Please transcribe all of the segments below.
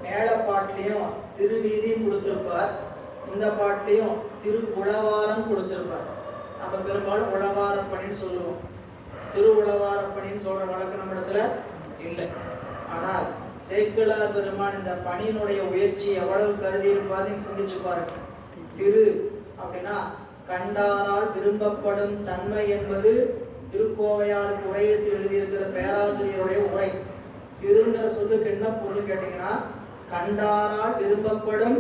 மேல பாட்டிலையும் திருவீதியும் கொடுத்திருப்பார், இந்த பாட்டிலையும் திரு உளவாரம் கொடுத்திருப்பார். நம்ம பெரும்பாலும் உளவார பணின்னு சொல்லுவோம், திரு உளவார பணின்னு சொல்ற வழக்கு நம்ம இடத்துல இல்லை. ஆனால் சேக்கிழார் பெருமான் இந்த பணியினுடைய உயர்ச்சி எவ்வளவு கருதி இருப்பார் நீங்க சிந்திச்சு பாருங்க. திரு அப்படின்னா கண்டாரால் விரும்பப்படும் தன்மை என்பது திருக்கோவையாருக்கு உரையை எழுதியிருக்கிற பேராசிரியருடைய உரை. திருங்கிற சொல்லுக்கு என்ன பொருள் கேட்டீங்கன்னா, கண்டாரால் விரும்பப்படும்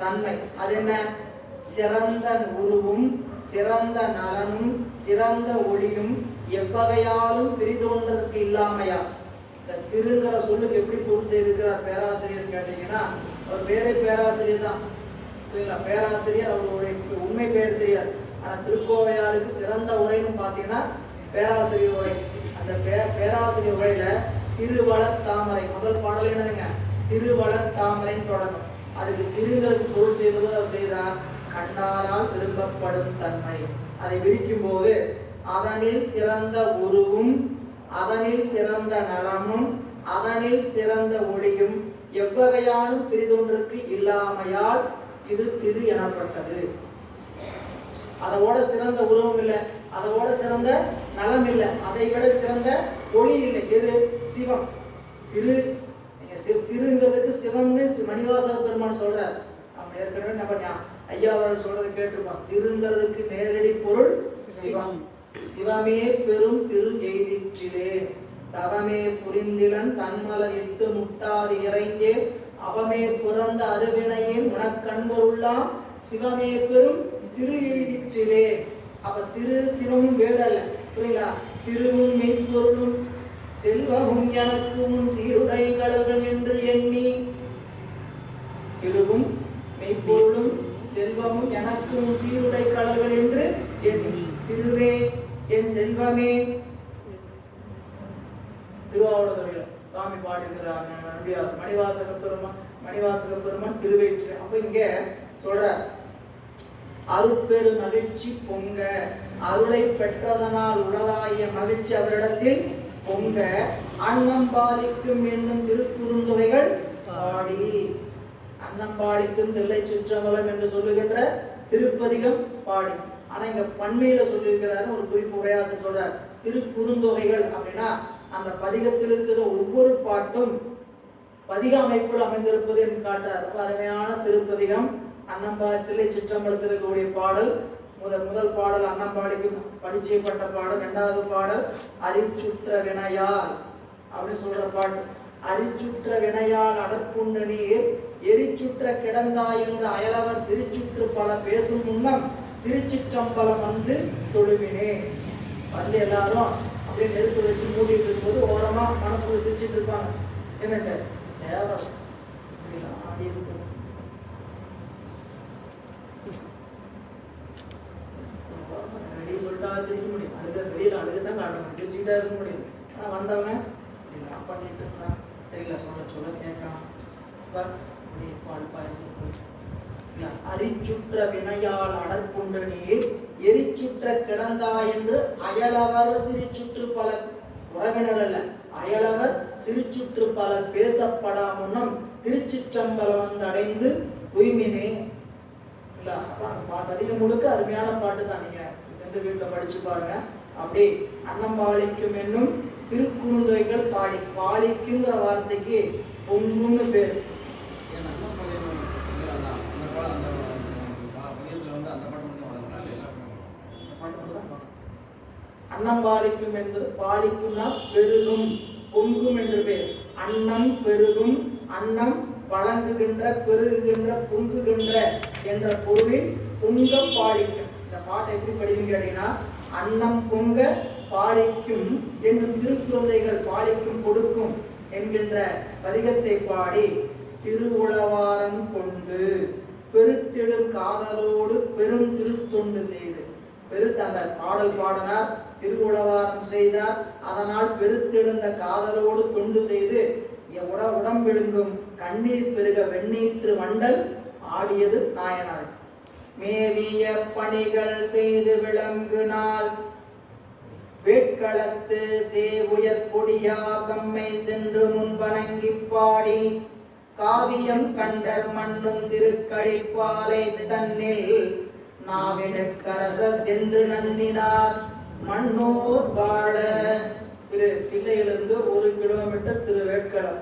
தன்மை. அது என்ன? சிறந்த உருவும் சிறந்த நலனும் சிறந்த ஒளியும் எவ்வகையாலும் பிரிதொன்றதுக்கு இல்லாமையா. இந்த திருங்கிற சொல்லுக்கு எப்படி பொருள் செய்திருக்கிறார் பேராசிரியர் கேட்டீங்கன்னா, அவர் பேரே பேராசிரியர் தான். பேராசிரியர் அவருடைய உண்மை பெயர் தெரியாது. ஆனா திருக்கோவையாருக்கு சிறந்த உரைன்னு பார்த்தீங்கன்னா பேராசிரியர் உரை. அந்த பேராசிரியர் உரையில திருவளர் தாமரை முதல் பாடல் என்னதுங்க? திருவளர் தாமரைன்னு தொடங்கும். அதுக்கு திருங்கிறதுக்கு பொருள் செய்தபோது அவர் செய்தார் கண்டாரால் விரும்பப்படும் தன்மை. அதை விரிக்கும் போது அதனில் சிறந்த உருவும் அதனில் சிறந்த நலனும் அதனில் சிறந்த ஒளியும் எவ்வகையானும் பிரிதொன்றுக்கு இல்லாமையால் இது திரு எனப்பட்டது. அதோட சிறந்த உருவம் இல்லை, அதோட சிறந்த நலம் இல்லை, அதை விட சிறந்த ஒளி இல்லை. எது? சிவம். திரு திருங்கிறதுக்கு சிவம்னு மணிவாசக பெருமான் சொல்றார். நம்ம ஏற்கனவே நம்ம ஐயா அவர்கள் சொல்றது கேட்டிருப்போம். திருங்கிறதுக்கு நேரடி பொருள் சிவம். சிவமே பெரும் திரு எய்திற்றிலே தவமே புரிந்திலன் தன்மலர் இட்டு முட்டாது இறைஞ்சே அவமே பிறந்த அருவினையின் உனக்கண்பருள்ளாம் சிவமே பெரும் திரு எழுதிற்றிலே. அப்ப திரு சிவமும் வேறல்ல, புரியலா? திருவும் மெய்ப்பொருளும் செல்வமும் எனக்கு முன் சீருடைகள் என்று எண்ணி, திருவும் மெய்ப்பொருளும் செல்வமும் எனக்கு முன் சீருடை கடல்கள் என்று எண்ணி, திருவே என் செல்வமே. திருவாவூர்துறையில சுவாமி பாடிக்கிறார் மணிவாசக பெருமான் திருவேற்று. அப்ப இங்க சொல்ற அருட்பெரு மகிழ்ச்சி பொங்க, அருளை பெற்றதனால் உளதாகிய மகிழ்ச்சி அவரிடத்தில் பொங்க அன்னம்பாலிக்கும் என்னும் திருக்குறுந்தொகைகள் பாடி. அன்னம்பாலிக்கும் தில்லை சிற்றம்பலம் என்று சொல்லுகின்ற திருப்பதிகம் பாடி. ஆனா இங்க பண்மையில சொல்லியிருக்கிறாரு, ஒரு குறிப்பு உரையாச சொல்றார். திருக்குறுந்தொகைகள் அப்படின்னா அந்த பதிகத்தில் இருக்கிற ஒவ்வொரு பாட்டும் பதிக அமைப்பில் அமைந்திருப்பது என்று காட்டுறார். ரொம்ப அருமையான திருப்பதிகம். அன்னம்பாலித்திலே சிற்றம்பலத்தில் இருக்கக்கூடிய பாடல் முதல் பாடல் அன்னம்பாலிக்கு படிச்சேப்பட்ட பாடல். இரண்டாவது பாடல் அரிச்சுற்ற வினையால் அப்படின்னு சொல்ற பாட்டு. அரிச்சுற்ற வினையால் அடற்புண்ட நீர் எரிச்சுற்ற கிடந்தாய் என்று அயலவர் சிரிச்சுற்று பல பேசும் முன்னம் திருச்சிற்றம்பலம் வந்து தொழுவினே. வந்து எல்லாரும் அப்படியே நெருப்பு வச்சு மூடிட்டு இருக்கும்போது ஓரமா மனசுல சிரிச்சுட்டு இருப்பாங்க. என்னங்க தேவை ஆடி இருக்கும். சொல்லிட்டா சிரிக்க முடியும், அழுக வெளியில அழுகுதான் காட்டணும், சிரிச்சுக்கிட்டா இருக்க முடியும். ஆனா வந்தவங்க இதெல்லாம் பண்ணிட்டு இருந்தான், சரிங்களா? சொல்ல கேட்காம பால் பாயசம். அரிச்சுற்ற வினையால் அடற்புண்ட நீர் எரிச்சுற்ற கிடந்தா என்று அயலவர் சிரிச்சுற்று பல, உறவினர் அல்ல, அயலவர் சிரிச்சுற்று பல பேசப்படாமுன்னம் திருச்சிற்றம்பலம் வந்து அடைந்து தூய்மினே. இல்ல அப்ப அந்த பாட்டு அதிகம் முழுக்க அருமையான பாட்டு தான். நீங்க சென்று வீட்டுல படிச்சு பாருங்க. அப்படி அன்னம்பாலிக்கும் என்னும் திருக்குறுந்தொகைகள் பாடி. பாலிக்குங்கிற வார்த்தைக்கு பொங்குன்னு பேர். அன்னம் பாலிக்கும் என்பது பாலிக்கும்னா பெருகும் பொங்கும் என்று பேர். அன்னம் பெருகும், அன்னம் வழங்குகின்ற பெருகுகின்ற பொங்குகின்ற என்ற பொருளில் பொங்க பாலிக்கும். இந்த பாட்டை எப்படி படிக்கும் கேட்டீங்கன்னா, அன்னம் பொங்க பாலிக்கும் என்னும் திருக்குறந்தைகள் பாலிக்கும் கொடுக்கும் என்கின்ற பதிகத்தை பாடி திருவுளவாரம் கொண்டு பெருத்தெழும் காதலோடு பெரும் திருத்தொண்டு செய்து. பெருத்த அந்த பாடல் பாடினார், திருவுளவாரம் செய்தார். அதனால் பெருத்தெழுந்த காதலோடு தொண்டு செய்து உடம்பெழுங்கும் கண்ணீர் பெருக வெண்ணீற்று வண்டல் ஆடியது நாயனார். மேவிய பணிகள் செய்து விளங்கு நாள் வேட்களத்து சேவுயர் கொடியார் தம்மை சென்று முன் வணங்கி பாடி காவியம் கண்டர் மண்ணும் திருக்களிப்பாலை தன்னில் நாவினுக்கரச சென்று நன்னினார் மண்ணூர் வாழ. தில்லையிலிருந்து 1 கிலோமீட்டர் திருவேட்களம்.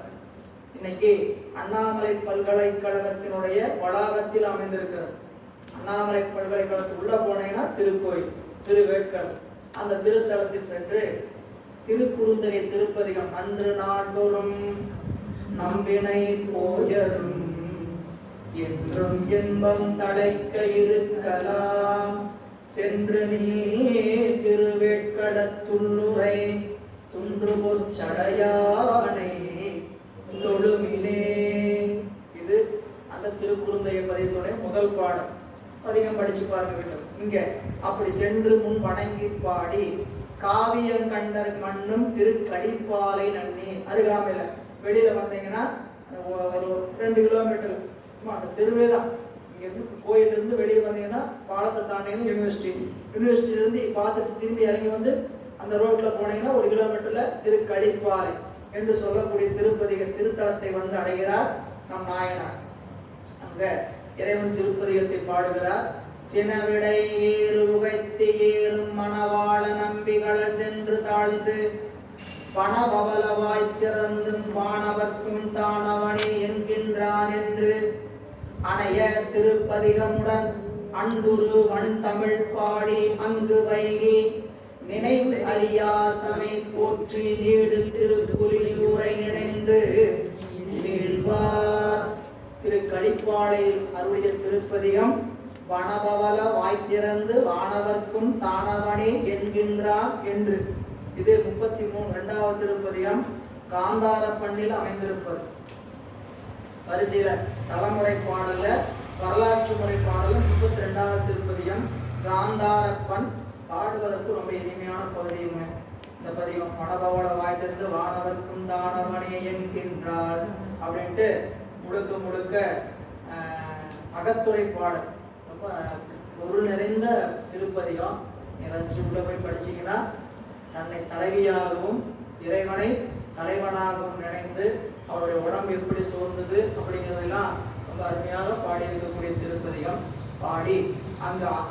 இன்னைக்கு அண்ணாமலை பல்கலைக்கழகத்தினுடைய வளாகத்தில் அமைந்திருக்கிறது. அண்ணாமலை பல்கலைக்கழகத்தில் உள்ள போனீங்கன்னா திருக்கோயில் திருவேட்களம். அந்த திருத்தலத்தில் சென்று திருக்குறுந்தகை திருப்பதிகம் அன்று நாள்தோறும் நம்பினை போயரும் என்றும் இன்பம் தழைக்க இருக்கலாம் சென்று நீ திருவேட்களத்துள்ளுரை துன்று பொற்சடையானை தொழுமினே. இது அந்த திருக்குறுந்தகை பதிகத்துடைய முதல் பாடம். பதிகம் படிச்சு பார்க்க வேண்டும். இங்க அப்படி சென்று முன் வணங்கி பாடி காவியம் கண்டர் மண்ணும் திருக்கடிப்பாலை நன்னி. அருகாமையில வெளியில வந்தீங்கன்னா ஒரு 2 கிலோமீட்டர் அந்த தெருவே தான். இங்க இருந்து கோயிலிருந்து வெளியே வந்தீங்கன்னா பாலத்தை தாண்டிங்கன்னா யூனிவர்சிட்டியிலிருந்து பார்த்துட்டு திரும்பி இறங்கி வந்து அந்த ரோட்ல போனீங்கன்னா 1 கிலோமீட்டர்ல திருக்கடிப்பாலை என்று சொல்லக்கூடிய திருப்பதிக திருத்தலத்தை வந்து அடைகிறார் நம் நாயனார். அங்க இறைவன் திருப்பதிகத்தை பாடுகிறார். சினவிடை ஏறு உகைத்து ஏறும் மணவாள நம்பிகள் சென்று தாழ்ந்து பணபவலவாய் திறந்தும் வானவர்க்கும் தானவனே என்கின்றான் என்று அணைய திருப்பதிகமுடன் அன்புரு வன் தமிழ் பாடி அங்கு வைகி நினைவு அறியார் தமை போற்றி நீடு திருப்புலியூரை நினைந்து வீழ்வார். திருக்கடிப்பாளையில் அருளிய திருப்பதிகம் வனபவல வாய்த்திறந்து வானவர்க்கும் தானவனே என்கின்றான் என்று. இது 32வது திருப்பதிகம் காந்தார பண்ணில் அமைந்திருப்பது. வரிசையில தலைமுறை பாடல்ல வரலாற்று முறை பாடல் 32வது திருப்பதிகம் காந்தாரப்பன். பாடுவதற்கு ரொம்ப இனிமையான பகுதியுங்க இந்த பதிகம். வனபவல வாய்த்திறந்து வானவர்க்கும் தானவனே என்கின்றாள் அப்படின்ட்டு முழுக்க முழுக்க அகத்துறை பாடல். ரொம்ப பொருள் நிறைந்த திருப்பதிகம். ஏதாச்சும் உள்ள போய் படிச்சீங்கன்னா தன்னை தலைவியாகவும் இறைவனை தலைவனாகவும் நினைந்து அவருடைய உடம்பு எப்படி சோர்ந்தது அப்படிங்கிறதெல்லாம் ரொம்ப அருமையாக பாடி இருக்கக்கூடிய திருப்பதிகம். பாடி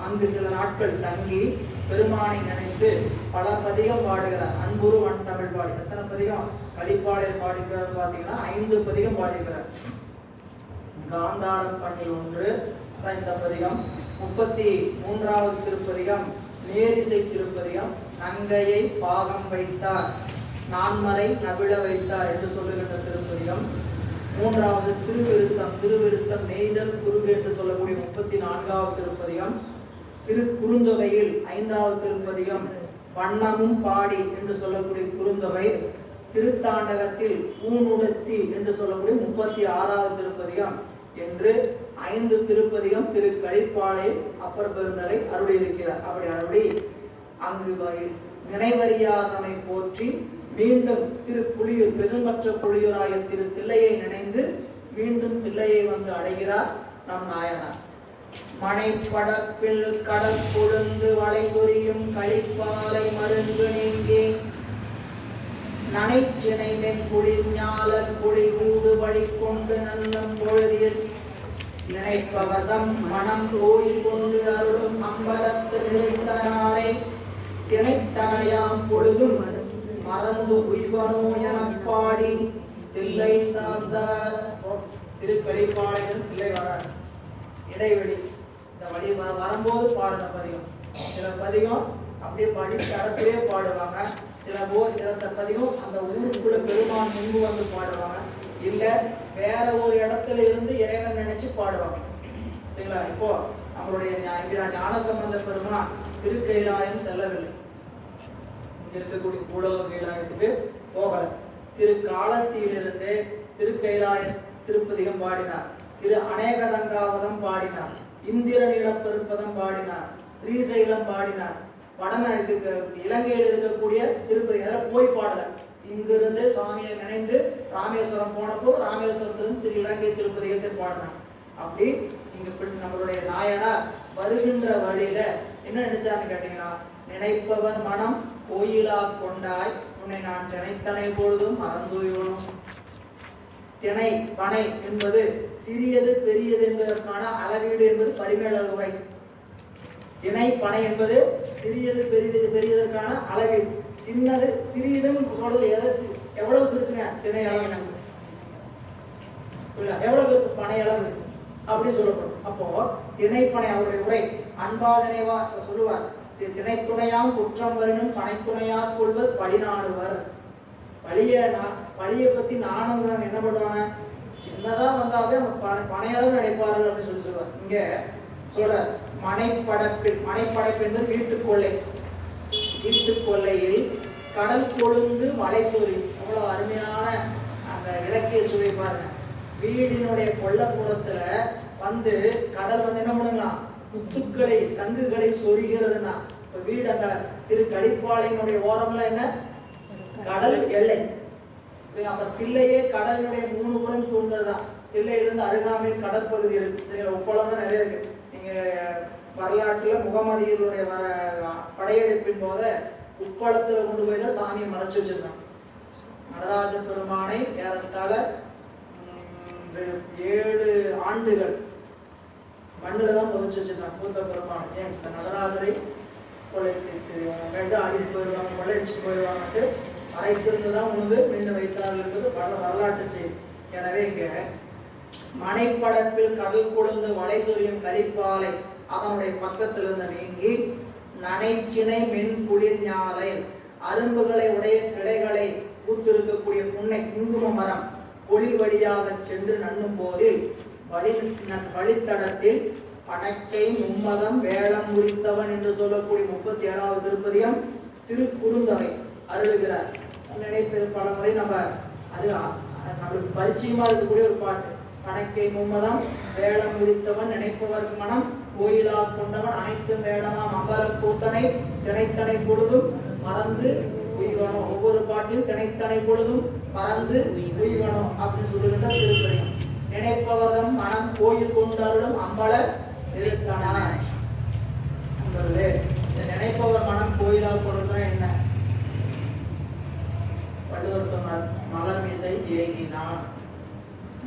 அங்கு சில நாட்கள் தங்கி பெருமானை நினைத்து பல பதிகம் பாடுகிறார். அன்புரு வன் தமிழ் பாடி. எத்தனை பதிகம் கலிப்பாளையில் பாடிக்கிறார் பார்த்தீங்கன்னா 5 பதிகம் பாடிக்கிறார். காந்தாரம் பண்ணில் 1 அதான் இந்த பதிகம். 33வது திருப்பதிகம் நேரிசை திருப்பதிகம். நங்கையை பாகம் வைத்தார் நான்மறை நவிழ வைத்தார் என்று சொல்லுகின்ற திருப்பதிகம். 3வது திருவிருத்தம் நெய்தல் குருகு என்று சொல்லக்கூடிய 34வது திருப்பதிகம். திருக்குறுந்தொகையில் 5வது திருப்பதிகம் வண்ணமும் பாடி என்று சொல்லக்கூடிய குறுந்தொகை. திருத்தாண்டகத்தில் ஊனுடத்தி என்று சொல்லக்கூடிய 36வது திருப்பதிகம் என்று 5 திருப்பதிகம் திருக்கடிப்பாளையில் அப்பர் பெருந்தகை அருளி இருக்கிறார். அப்படி அருளி அங்கு நினைவறியாதமை போற்றி மீண்டும் திருப்புலியூர் பெருமற்ற புலியூராய திரு தில்லையை நினைந்து மீண்டும் தில்லையை வந்து அடைகிறார் நம் நாயனார். மனைப்படப்பில் கடல் கொழுந்து வளை சொரியும் கழிப்பாலை மருந்து நீங்கி நனைச்சினை மென்புளிர் ஞாலர் பொழி கூடு வழி கொண்டு நல்லம் பொழுதில் நினைப்பவர்தம் மனம் கோயில் கொண்டு அருளும் அம்பலத்து நிறைத்தனாரை திணைத்தனையாம் பொழுதும் மறந்து உய்வனோ எனப் பாடி தில்லை சார்ந்தார். திருக்கடிப்பாளையில் தில்லை வரார். இடைவெளி இந்த வழி வரும்போது பாடுற பதிகம். சில பதிகம் அப்படியே படித்த இடத்திலே பாடுவாங்க. சில பதிகம் அந்த ஊருக்குள்ள பெருமான் முன்பு வந்து பாடுவாங்க. இல்ல வேற ஒரு இடத்துல இருந்து இறைவன் நினைச்சு பாடுவாங்க. சரிங்களா? இப்போ நம்மளுடைய ஞானசம்பந்த பெருமான் திருக்கைலாயம் செல்லவில்லை. இங்க இருக்கக்கூடிய பூலோக கைலாயத்துக்கு போகல. திருக்காலத்திலிருந்து திருக்கைலாய திருப்பதிகம் பாடினார். திரு அநேகதங்காவதம் பாடினார். இந்திர நிலப்பெருப்பதம் பாடினார். ஸ்ரீசைலம் பாடினார். இலங்கையில் இருக்கக்கூடிய திருப்பதி அதெல்லாம் போய் பாடல. இங்கிருந்து சுவாமியை நினைந்து ராமேஸ்வரம் போனப்போ ராமேஸ்வரத்திலிருந்து திரு இலங்கை திருப்பதிகத்தை பாடினார். அப்படி இங்க நம்மளுடைய நாயனார் வருகின்ற வழியில என்ன நினைச்சாருன்னு கேட்டீங்கன்னா, நினைப்பவர் மனம் கோயிலா கொண்டாய் உன்னை நான் நினைத்தனை பொழுதும் மறந்துவிடணும். திணை பனை என்பது சிறியது பெரியது என்பதற்கான அளவீடு என்பது பரிமேல உரை. திணை பனை என்பது சிறியது பெரியதற்கான அளவீடு. சின்னது சிறியதுன்னு சொல்றது எவ்வளவு சிறுசுங்க திணை அளவு, எவ்வளவு பெருசு பனை அளவு அப்படின்னு சொல்லப்படும். அப்போ திணைப்பனை அவருடைய உரை அன்பால் நினைவா சொல்லுவார். திணை துணையாம் குற்றம் வரணும் பனை துணையார் கொள்வர் பழிநாடுவர். பழியை பத்தி நானும் என்ன பண்ணுவாங்க, சின்னதா வந்தாவே பனையளவு நினைப்பார்கள் அப்படின்னு சொல்லுவார். இங்க சொல்ற மனைப்படைப்பு என்பது வீட்டுக்கொள்ளை. வீட்டுக்கொள்ளையில் கடல் கொழுந்து மலை சொறி. அவ்வளவு அருமையான அந்த இலக்கிய சுவை பாருங்க. வீடினுடைய கொல்லப்புறத்துல வந்து கடல் வந்து என்ன பண்ணுங்களாம், முத்துக்களை சங்குகளை சொரிகிறதுனா, இப்ப வீடு அந்த திரு கலிப்பாளையினுடைய ஓரம்ல என்ன கடல் எல்லை. அப்ப தில்லையே கடலுடைய 3 புறம் சூழ்ந்ததுதான். தில்லையிலிருந்து அருகாமையில் கடற்பகுதி இருக்கு. சரிங்களா, உப்பளம் தான் நிறைய இருக்கு. நீங்க வரலாற்றுல முகமதியர்களுடைய படையெடுப்பின் போத உப்பளத்துல கொண்டு போய் தான் சாமியை மறைச்சு வச்சிருந்தாங்க. நடராஜ பெருமானை ஏறத்தாழ 7 ஆண்டுகள் மண்ணில் தான் புதைச்சு வச்சிருந்தாங்க. பூத்த பெருமானை ஏன் நடராஜரை அடித்து போயிடுவாங்க, கொள்ளையடிச்சு போயிடுவாங்கட்டு மறைத்திருந்து தான் உணவு மீண்டு வைத்தார்கள் என்பது வரலாற்று செய்தி. எனவே இங்க மனைப்படப்பில் கடல் கொழுந்து வளை சொரியும் கரிப்பாலை அதனுடைய பக்கத்திலிருந்து நீங்கி நனைச்சினை மென் குளிர் ஞாலை அரும்புகளை உடைய கிளைகளை பூத்திருக்கக்கூடிய புன்னை குங்கும மரம் பொழில் வழியாக சென்று நண்ணும் போதில் வழித்தடத்தில் பணக்கை மும்மதம் வேளம் குறித்தவன் என்று சொல்லக்கூடிய 37வது திருப்பதிகம் திருக்குறுந்தொகை அருளுகிறார். நினைப்பது பல முறை நம்மளுக்கு பரிச்சயமா இருக்கக்கூடிய ஒரு பாட்டு. பணக்கை மும்மதம் வேளம் முடித்தவன் நினைப்பவர்க்கு மனம் கோயிலா கொண்டவன் அனைத்தும் வேடமாம் அம்பல கூத்தனை திணைத்தனை பொழுதும் மறந்து உய்வனும். ஒவ்வொரு பாட்டிலும் திணைத்தனை பொழுதும் மறந்து உய்வனும் அப்படின்னு சொல்லுகின்ற திருப்பதிகம். நினைப்பவர்தம் மனம் கோயில் கொண்டாலும் அம்பல நிறுத்தனார். நினைப்பவர் மனம் கோயிலா கொண்டதுனா என்ன? வள்ளுவர் சொன்னார், மலர் மீசை ஏகினான்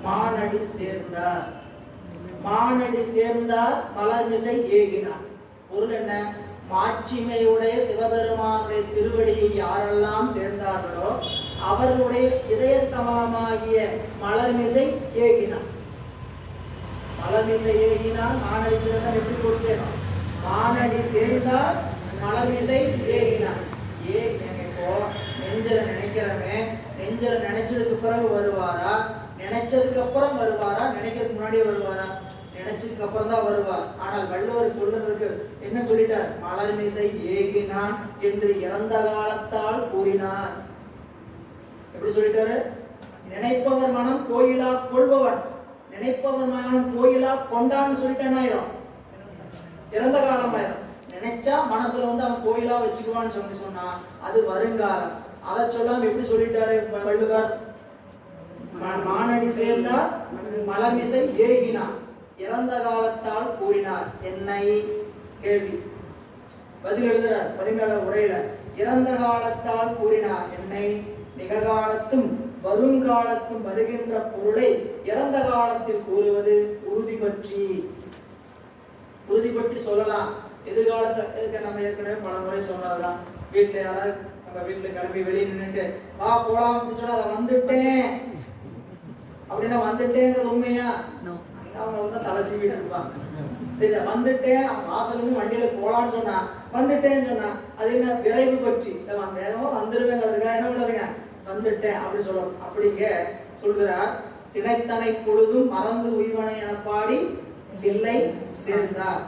மானடி சேர்ந்தார். மானடி சேர்ந்தார் மலர் மீசை ஏகினான். பொருள் என்ன? மாட்சிமையுடைய சிவபெருமானுடைய திருவடியை யாரெல்லாம் சேர்ந்தார்களோ அவர்களுடைய இதய கமலமாகிய மலர்மிசை ஏகினான். மலர்மிசை ஏகினான் மானடி சேர்ந்தால் எப்படி போய் சேரும்? மானடி சேர்ந்தால் மலர்மிசை ஏகினான். இப்போ நெஞ்சல நினைக்கிறவன் நெஞ்சல நினைச்சதுக்கு பிறகு வருவாரா, நினைச்சதுக்கு அப்புறம் வருவாரா, நினைக்கிறதுக்கு முன்னாடியே வருவாரா? நினைச்சதுக்கு அப்புறம் தான் வருவார். ஆனால் வள்ளுவர் சொல்றதுக்கு என்ன சொல்லிட்டார்? மலர்மிசை ஏகினான் என்று இறந்த காலத்தால் கூறினார். எப்படி சொல்லிட்டாரு? நினைப்பவர் மனம் கோயிலா கொள்பவன், நினைப்பவர் மனம் கோயிலா கொண்டான்னு சொல்லிட்டான் ஆயிரும், இறந்த காலம் ஆயிரும். நினைச்சா மனசுல வந்து அவன் கோயிலா வச்சுக்குவான்னு சொல்லி சொன்னா அது வருங்காலம். அதை சொல்லாம எப்படி சொல்லிட்டாரு வள்ளுவர்? மானடி சேர்ந்தார் மலர்மிசை ஏகினான் இறந்த காலத்தால் கூறினார். என்னை கேள்வி பதில் எழுதுறார் பரிமேல உரையில. இறந்த காலத்தால் கூறினார் என்னை, நிகழ்காலத்தும் வருங்காலத்தும் வருகின்ற பொருளை இறந்த காலத்தில் கூறுவது உறுதி பற்றி சொல்லலாம். எதிர்காலத்தை நம்ம ஏற்கனவே பல முறை சொன்னதுதான். வீட்டுல யாராவது நம்ம வீட்டுல கிளம்பி வெளியே நின்றுட்டு வா போலாம் அப்படின்னு சொன்னா அதை வந்துட்டேன் அப்படின்னா வந்துட்டேங்கிறது உண்மையா? அவங்க வந்து தலை சீவிட்டு இருப்பாங்க. சரி வந்துட்டேன் வாசலுக்கு வண்டியில போலான்னு சொன்னா வந்துட்டேன்னு சொன்னா அது என்ன விரைவு பற்றி வேகமா வந்துருவேங்கிறதுக்காக என்ன பண்றதுங்க வந்துட்டேன் அப்படின்னு சொல்லணும். அப்படிங்க சொல்கிறார். திணைத்தனை பொழுதும் மறந்து உய்வனை என பாடி தில்லை சேர்ந்தார்.